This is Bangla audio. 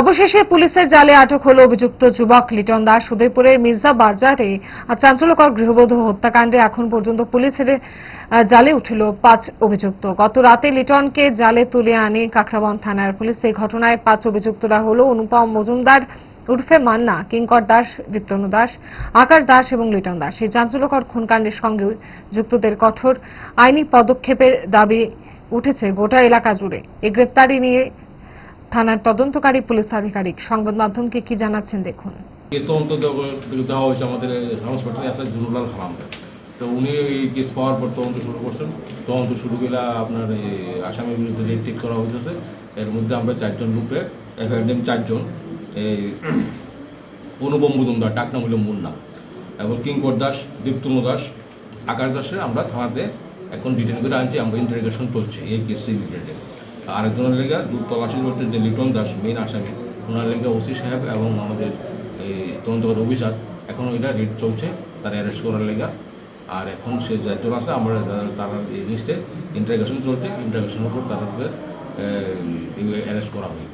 অবশেষে পুলিশের জালে আটক হল অভিযুক্ত যুবক লিটন দাস। উদয়পুরের মির্জা বাজারে চাঞ্চল্যকর গৃহবধূ হত্যাকাণ্ডে এখন পর্যন্ত পুলিশের জালে উঠল 5 অভিযুক্ত। গত রাতে লিটনকে জালে তুলে আনে কাকরাবন থানার পুলিশ। এই ঘটনায় 5 অভিযুক্তরা হল অনুপম মজুমদার উর্ফে মান্না, কিঙ্কর দাস, দীপ্তনু দাস, আকাশ দাস এবং লিটন দাস। এই চাঞ্চল্যকর খুনকাণ্ডের সঙ্গে যুক্তদের কঠোর আইনি পদক্ষেপের দাবি উঠেছে গোটা এলাকা জুড়ে। এই গ্রেপ্তারি নিয়ে থানার তদন্তকারী পুলিশ আধিকারিক সংবাদ মাধ্যমকে কি জানাচ্ছেন দেখুন। কেস তদন্ত দেওয়া হয়েছে আমাদের হাসপাতালে আছে জুনুলাল হারাম। তো উনি এই কেস পাওয়ার পর তদন্ত শুরু করছেন। তদন্ত শুরু করলে আপনার আসামির বিরুদ্ধে রেড টেক করা হয়েছে। এর মধ্যে আমরা 4 জন গ্রুপে এফআইআর 4 জন, এই অনুপম মজুমদার ডাক নাম হলো মুন্না এবং কিঙ্কর দাস, দীপ্তনু দাস, আকাশ দাসে আমরা থানাতে এখন ডিটেন করে আনছি। আমরা ইন্টারোগেশন চলছে এই কেস রিলেটেড। আরেকজনের লেগে তল্লাশি চলছে যে লিটন দাস মেইন আসামি, ওনার লেগে ওসি সাহেব এবং আমাদের এই তদন্তকারী অফিসার এখন এটা রেড চলছে তারা অ্যারেস্ট করার লেগে। আর এখন সে যাজন আছে আমরা তারা এই জিনিসটা ইন্টারোগেশন চলছে, ইন্টারোগেশনের উপর তাদেরকে অ্যারেস্ট করা হবে।